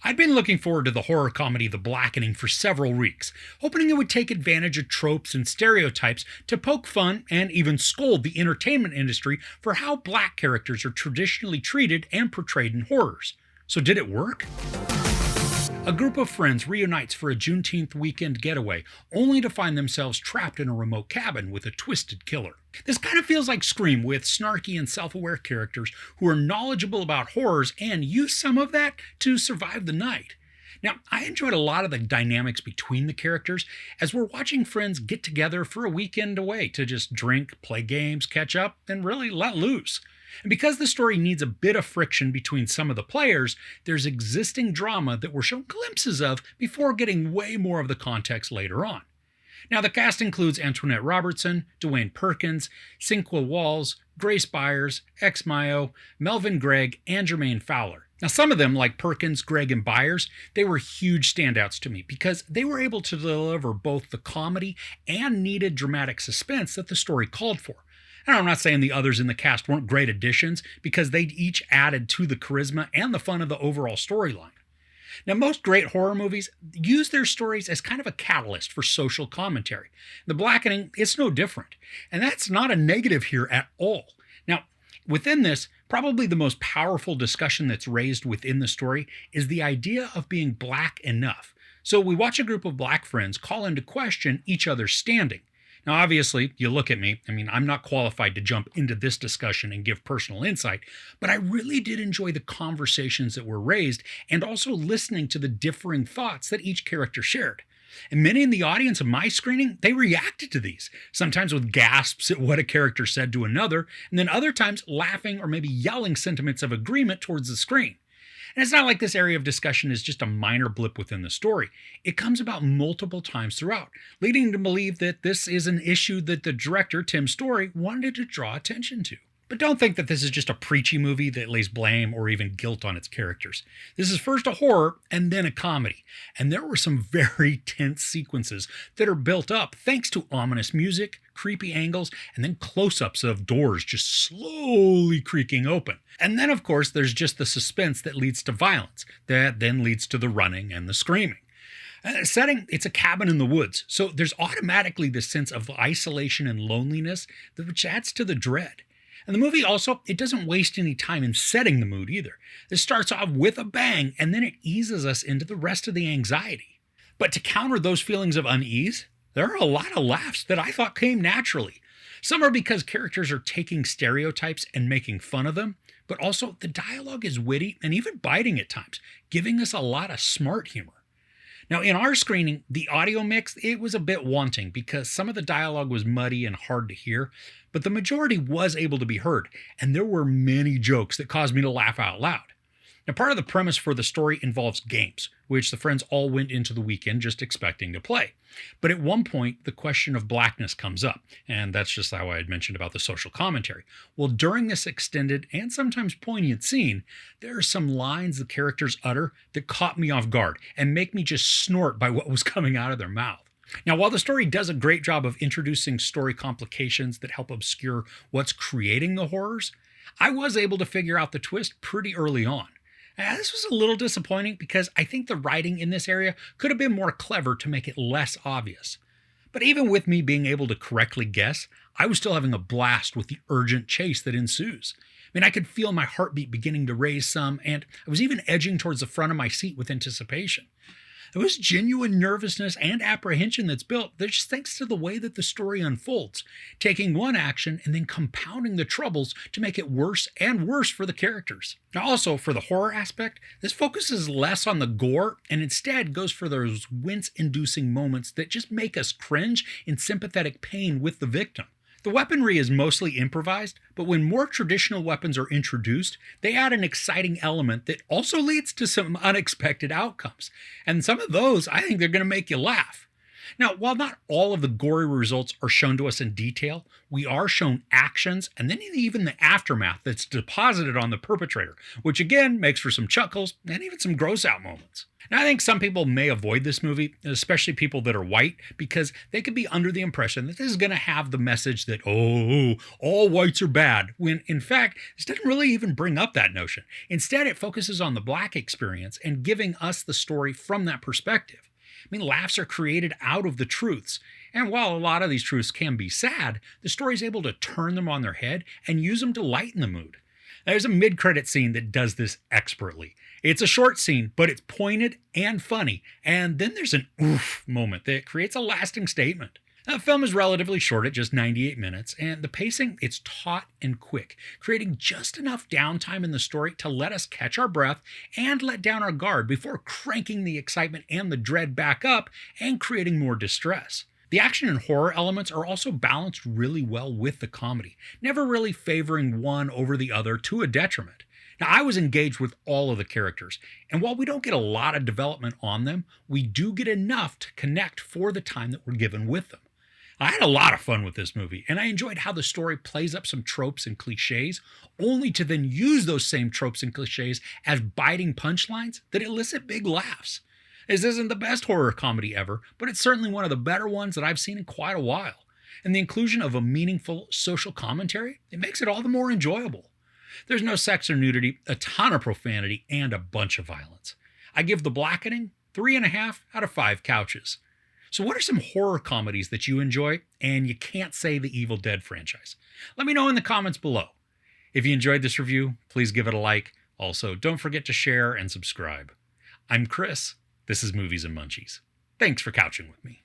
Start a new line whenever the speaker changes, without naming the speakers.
I'd been looking forward to the horror comedy The Blackening for several weeks, hoping it would take advantage of tropes and stereotypes to poke fun and even scold the entertainment industry for how black characters are traditionally treated and portrayed in horrors. So did it work? A group of friends reunites for a Juneteenth weekend getaway, only to find themselves trapped in a remote cabin with a twisted killer. This kind of feels like Scream, with snarky and self-aware characters who are knowledgeable about horrors and use some of that to survive the night. Now, I enjoyed a lot of the dynamics between the characters as we're watching friends get together for a weekend away to just drink, play games, catch up, and really let loose. And because the story needs a bit of friction between some of the players, there's existing drama that we're shown glimpses of before getting way more of the context later on. Now, the cast includes Antoinette Robertson, Dwayne Perkins, Cinqua Walls, Grace Byers, Ex Mayo, Melvin Gregg, and Jermaine Fowler. Now, some of them, like Perkins, Gregg, and Byers, they were huge standouts to me because they were able to deliver both the comedy and needed dramatic suspense that the story called for. And I'm not saying the others in the cast weren't great additions, because they each added to the charisma and the fun of the overall storyline. Now, most great horror movies use their stories as kind of a catalyst for social commentary. The Blackening is no different, and that's not a negative here at all. Now, within this, probably the most powerful discussion that's raised within the story is the idea of being black enough. So we watch a group of black friends call into question each other's standing. Now, obviously, you look at me, I'm not qualified to jump into this discussion and give personal insight, but I really did enjoy the conversations that were raised and also listening to the differing thoughts that each character shared. And many in the audience of my screening, they reacted to these, sometimes with gasps at what a character said to another, and then other times laughing or maybe yelling sentiments of agreement towards the screen. And it's not like this area of discussion is just a minor blip within the story. It comes about multiple times throughout, leading to believe that this is an issue that the director, Tim Story, wanted to draw attention to. But don't think that this is just a preachy movie that lays blame or even guilt on its characters. This is first a horror and then a comedy. And there were some very tense sequences that are built up thanks to ominous music, creepy angles, and then close-ups of doors just slowly creaking open. And then, of course, there's just the suspense that leads to violence, that then leads to the running and the screaming. Setting, it's a cabin in the woods, so there's automatically this sense of isolation and loneliness, which adds to the dread. And the movie also, it doesn't waste any time in setting the mood either. This starts off with a bang, and then it eases us into the rest of the anxiety. But to counter those feelings of unease, there are a lot of laughs that I thought came naturally. Some are because characters are taking stereotypes and making fun of them, but also the dialogue is witty and even biting at times, giving us a lot of smart humor. Now, in our screening, the audio mix, it was a bit wanting because some of the dialogue was muddy and hard to hear, but the majority was able to be heard, and there were many jokes that caused me to laugh out loud. Now, part of the premise for the story involves games, which the friends all went into the weekend just expecting to play. But at one point, the question of blackness comes up, and that's just how I had mentioned about the social commentary. Well, during this extended and sometimes poignant scene, there are some lines the characters utter that caught me off guard and make me just snort by what was coming out of their mouth. Now, while the story does a great job of introducing story complications that help obscure what's creating the horrors, I was able to figure out the twist pretty early on. This was a little disappointing because I think the writing in this area could have been more clever to make it less obvious. But even with me being able to correctly guess, I was still having a blast with the urgent chase that ensues. I could feel my heartbeat beginning to raise some, and I was even edging towards the front of my seat with anticipation. There was genuine nervousness and apprehension that's built just thanks to the way that the story unfolds, taking one action and then compounding the troubles to make it worse and worse for the characters. Now, also, for the horror aspect, this focuses less on the gore and instead goes for those wince-inducing moments that just make us cringe in sympathetic pain with the victim. The weaponry is mostly improvised, but when more traditional weapons are introduced, they add an exciting element that also leads to some unexpected outcomes. And some of those, I think they're going to make you laugh. Now, while not all of the gory results are shown to us in detail, we are shown actions and then even the aftermath that's deposited on the perpetrator, which again makes for some chuckles and even some gross out moments. Now, I think some people may avoid this movie, especially people that are white, because they could be under the impression that this is going to have the message that, oh, all whites are bad, when in fact, this doesn't really even bring up that notion. Instead, it focuses on the black experience and giving us the story from that perspective. I mean, laughs are created out of the truths. And while a lot of these truths can be sad, the story is able to turn them on their head and use them to lighten the mood. There's a mid-credit scene that does this expertly. It's a short scene, but it's pointed and funny. And then there's an oof moment that creates a lasting statement. The film is relatively short at just 98 minutes, and the pacing, it's taut and quick, creating just enough downtime in the story to let us catch our breath and let down our guard before cranking the excitement and the dread back up and creating more distress. The action and horror elements are also balanced really well with the comedy, never really favoring one over the other to a detriment. Now, I was engaged with all of the characters, and while we don't get a lot of development on them, we do get enough to connect for the time that we're given with them. I had a lot of fun with this movie, and I enjoyed how the story plays up some tropes and cliches, only to then use those same tropes and cliches as biting punchlines that elicit big laughs. This isn't the best horror comedy ever, but it's certainly one of the better ones that I've seen in quite a while. And the inclusion of a meaningful social commentary, it makes it all the more enjoyable. There's no sex or nudity, a ton of profanity, and a bunch of violence. I give The Blackening 3.5 out of 5 couches. So what are some horror comedies that you enjoy and you can't say the Evil Dead franchise? Let me know in the comments below. If you enjoyed this review, please give it a like. Also, don't forget to share and subscribe. I'm Chris. This is Movies and Munchies. Thanks for couching with me.